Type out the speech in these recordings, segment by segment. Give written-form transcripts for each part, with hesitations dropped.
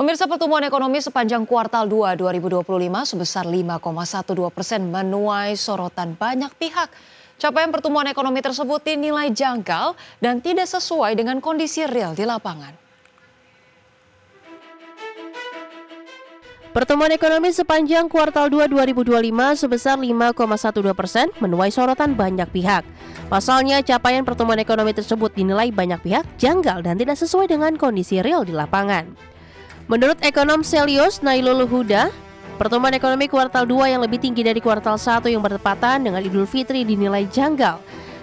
Pemirsa, pertumbuhan ekonomi sepanjang kuartal 2 2025 sebesar 5,12% menuai sorotan banyak pihak. Capaian pertumbuhan ekonomi tersebut dinilai janggal dan tidak sesuai dengan kondisi real di lapangan. Pertumbuhan ekonomi sepanjang kuartal 2 2025 sebesar 5,12% menuai sorotan banyak pihak. Pasalnya, capaian pertumbuhan ekonomi tersebut dinilai banyak pihak janggal dan tidak sesuai dengan kondisi real di lapangan. Menurut ekonom Selios Nailul Huda, pertumbuhan ekonomi kuartal 2 yang lebih tinggi dari kuartal 1 yang bertepatan dengan Idul Fitri dinilai janggal.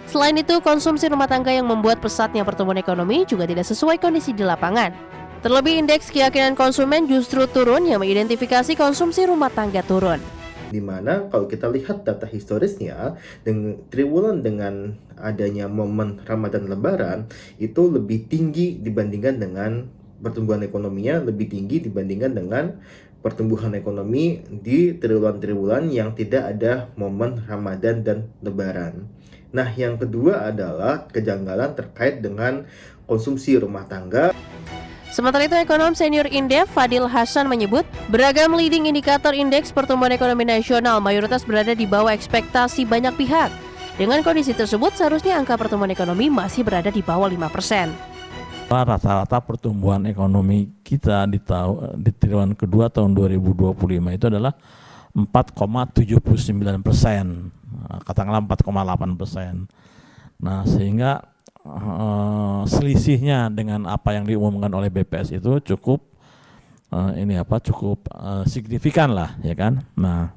Selain itu, konsumsi rumah tangga yang membuat pesatnya pertumbuhan ekonomi juga tidak sesuai kondisi di lapangan. Terlebih, indeks keyakinan konsumen justru turun yang mengidentifikasi konsumsi rumah tangga turun. Di mana kalau kita lihat data historisnya, dengan triwulan dengan adanya momen Ramadan Lebaran itu lebih tinggi dibandingkan dengan pertumbuhan ekonominya lebih tinggi dibandingkan dengan pertumbuhan ekonomi di triwulan-triwulan yang tidak ada momen Ramadan dan Lebaran. Nah, yang kedua adalah kejanggalan terkait dengan konsumsi rumah tangga. Sementara itu, ekonom senior Indef Fadil Hasan menyebut beragam leading indikator indeks pertumbuhan ekonomi nasional mayoritas berada di bawah ekspektasi banyak pihak. Dengan kondisi tersebut, seharusnya angka pertumbuhan ekonomi masih berada di bawah 5%. Rata-rata pertumbuhan ekonomi kita di triwulan kedua tahun 2025 itu adalah 4,79%, katakanlah 4,8%. Nah, sehingga selisihnya dengan apa yang diumumkan oleh BPS itu cukup signifikan lah, ya kan. Nah,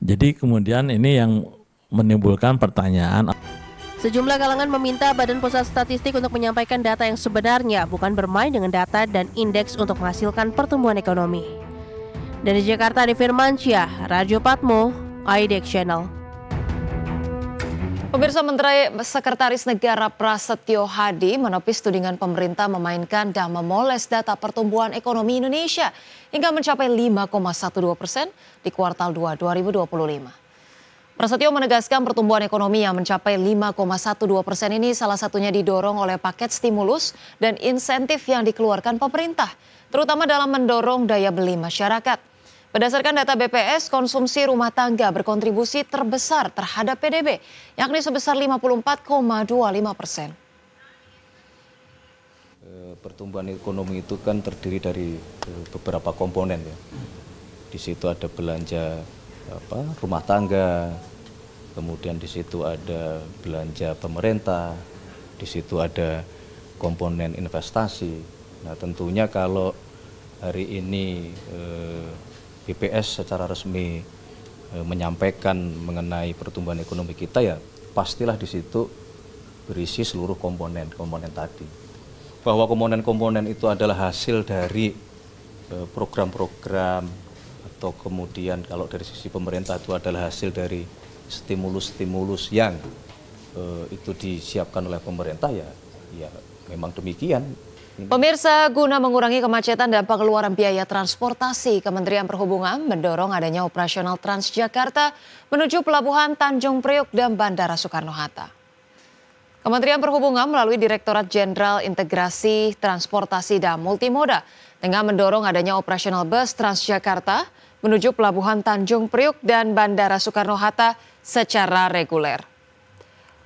jadi kemudian ini yang menimbulkan pertanyaan. Sejumlah kalangan meminta Badan Pusat Statistik untuk menyampaikan data yang sebenarnya, bukan bermain dengan data dan indeks untuk menghasilkan pertumbuhan ekonomi. Dari Jakarta, Adi Firmansyah, Radio Patmo, IDX Channel. Pemirsa, Menteri Sekretaris Negara Prasetyo Hadi menepis tudingan pemerintah memainkan dan memoles data pertumbuhan ekonomi Indonesia hingga mencapai 5,12% di kuartal 2 2025. Prasetyo menegaskan pertumbuhan ekonomi yang mencapai 5,12% ini salah satunya didorong oleh paket stimulus dan insentif yang dikeluarkan pemerintah, terutama dalam mendorong daya beli masyarakat. Berdasarkan data BPS, konsumsi rumah tangga berkontribusi terbesar terhadap PDB, yakni sebesar 54,25%. Pertumbuhan ekonomi itu kan terdiri dari beberapa komponen ya. Di situ ada belanja rumah tangga, kemudian di situ ada belanja pemerintah, di situ ada komponen investasi. Nah, tentunya kalau hari ini BPS secara resmi menyampaikan mengenai pertumbuhan ekonomi kita, ya pastilah di situ berisi seluruh komponen tadi. Bahwa komponen-komponen itu adalah hasil dari program-program atau kemudian kalau dari sisi pemerintah itu adalah hasil dari stimulus-stimulus yang itu disiapkan oleh pemerintah, ya memang demikian. Pemirsa, guna mengurangi kemacetan dan pengeluaran biaya transportasi, Kementerian Perhubungan mendorong adanya operasional Transjakarta menuju Pelabuhan Tanjung Priok dan Bandara Soekarno-Hatta. Kementerian Perhubungan melalui Direktorat Jenderal Integrasi Transportasi dan Multimoda tengah mendorong adanya operasional bus Transjakarta menuju Pelabuhan Tanjung Priok dan Bandara Soekarno-Hatta secara reguler.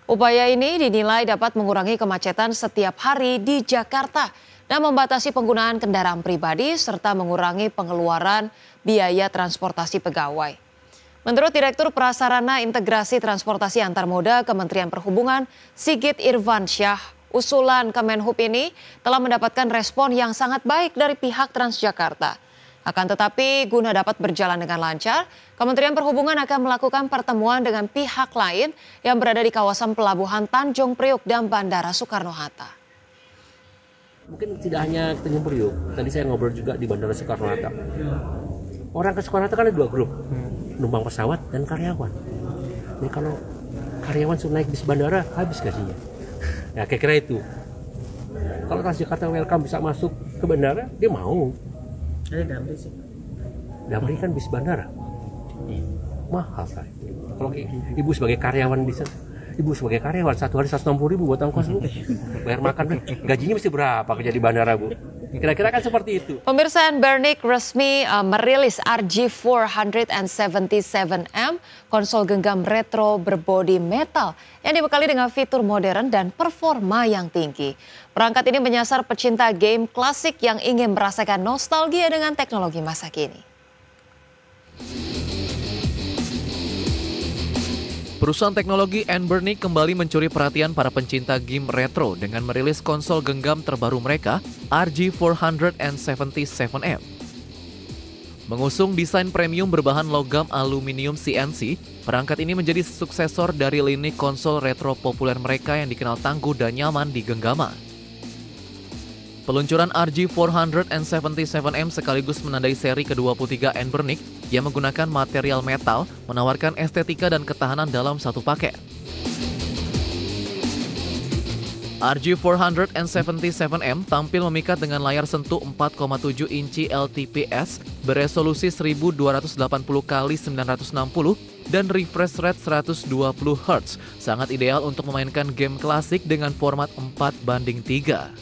Upaya ini dinilai dapat mengurangi kemacetan setiap hari di Jakarta dan membatasi penggunaan kendaraan pribadi serta mengurangi pengeluaran biaya transportasi pegawai. Menurut Direktur Prasarana Integrasi Transportasi Antar Moda Kementerian Perhubungan, Sigit Irvansyah, usulan Kemenhub ini telah mendapatkan respon yang sangat baik dari pihak Transjakarta. Akan tetapi, guna dapat berjalan dengan lancar, Kementerian Perhubungan akan melakukan pertemuan dengan pihak lain yang berada di kawasan Pelabuhan Tanjung Priok dan Bandara Soekarno-Hatta. Mungkin tidak hanya Tanjung Priok, tadi saya ngobrol juga di Bandara Soekarno-Hatta. Orang ke Soekarno-Hatta kan ada dua grup, penumpang pesawat dan karyawan. Ini kalau karyawan suruh naik bis bandara, habis gajinya. Ya kira-kira itu. Kalau Transjakarta welcome bisa masuk ke bandara, dia mau. Damri kan bis bandara. Mahal kan. Kalau ibu sebagai karyawan bisa, ibu sebagai karyawan satu hari 160.000 buat ongkos bu. Bayar makan, gajinya mesti berapa kerja di bandara bu? Kira-kira kan seperti itu. Pemirsa, Anbernic resmi merilis RG 477M, konsol genggam retro berbodi metal yang dibekali dengan fitur modern dan performa yang tinggi. Perangkat ini menyasar pecinta game klasik yang ingin merasakan nostalgia dengan teknologi masa kini. Perusahaan teknologi Anbernic kembali mencuri perhatian para pencinta game retro dengan merilis konsol genggam terbaru mereka, RG 477M. Mengusung desain premium berbahan logam aluminium CNC, perangkat ini menjadi suksesor dari lini konsol retro populer mereka yang dikenal tangguh dan nyaman di genggaman. Peluncuran RG 477M sekaligus menandai seri ke-23 Anbernic yang menggunakan material metal, menawarkan estetika dan ketahanan dalam satu paket. RG 477M tampil memikat dengan layar sentuh 4,7 inci LTPS beresolusi 1280 x 960 dan refresh rate 120 Hz, sangat ideal untuk memainkan game klasik dengan format 4:3.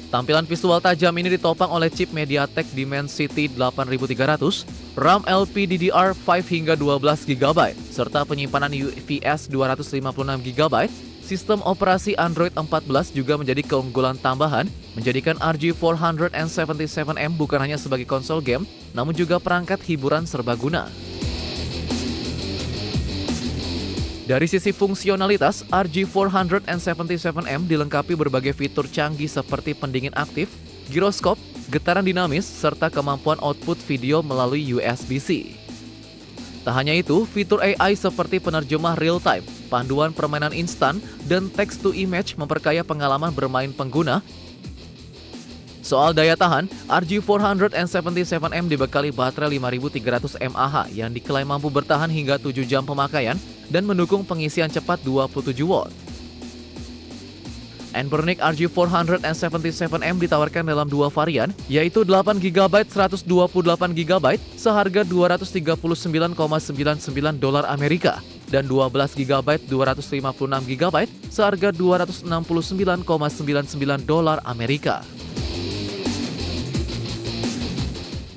Tampilan visual tajam ini ditopang oleh chip MediaTek Dimensity 8300, RAM LPDDR5 hingga 12 GB, serta penyimpanan UFS 256 GB. Sistem operasi Android 14 juga menjadi keunggulan tambahan, menjadikan RG 477M bukan hanya sebagai konsol game, namun juga perangkat hiburan serbaguna. Dari sisi fungsionalitas, RG 477M dilengkapi berbagai fitur canggih seperti pendingin aktif, giroskop, getaran dinamis, serta kemampuan output video melalui USB-C. Tak hanya itu, fitur AI seperti penerjemah real-time, panduan permainan instan, dan text-to-image memperkaya pengalaman bermain pengguna. Soal daya tahan, RG 477M dibekali baterai 5300 mAh yang diklaim mampu bertahan hingga 7 jam pemakaian dan mendukung pengisian cepat 27 watt. Anbernic RG 477M ditawarkan dalam dua varian, yaitu 8GB 128GB seharga $239,99 Amerika dan 12GB 256GB seharga $269,99 Amerika.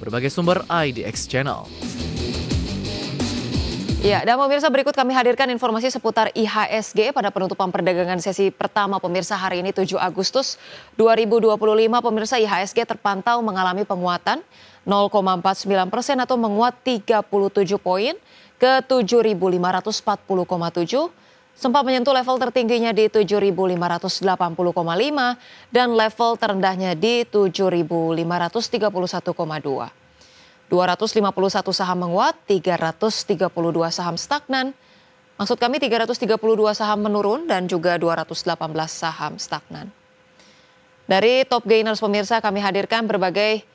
Berbagai sumber IDX Channel. Ya, dan pemirsa berikut kami hadirkan informasi seputar IHSG pada penutupan perdagangan sesi pertama pemirsa hari ini 7 Agustus 2025. Pemirsa, IHSG terpantau mengalami penguatan 0,49% atau menguat 37 poin ke 7.540,7. Sempat menyentuh level tertingginya di 7.580,5 dan level terendahnya di 7.531,2. 251 saham menguat, 332 saham stagnan. Maksud kami 332 saham menurun dan juga 218 saham stagnan. Dari top gainers pemirsa kami hadirkan berbagai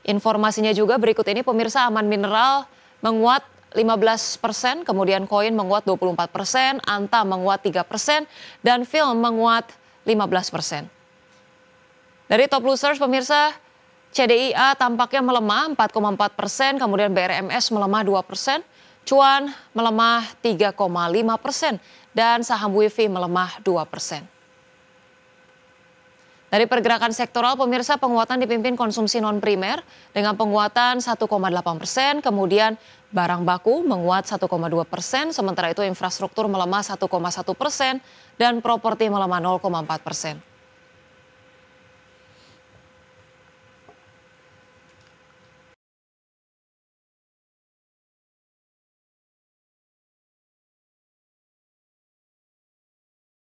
informasinya juga berikut ini. Pemirsa, Aman Mineral menguat 15%, kemudian Koin menguat 24%, Anta menguat 3%, dan Film menguat 15%. Dari top losers pemirsa, CDIA tampaknya melemah 4,4%, kemudian BRMS melemah 2%, Cuan melemah 3,5%, dan saham WIFI melemah 2%. Dari pergerakan sektoral pemirsa, penguatan dipimpin konsumsi non-primer dengan penguatan 1,8%, kemudian barang baku menguat 1,2%, sementara itu infrastruktur melemah 1,1% dan properti melemah 0,4%.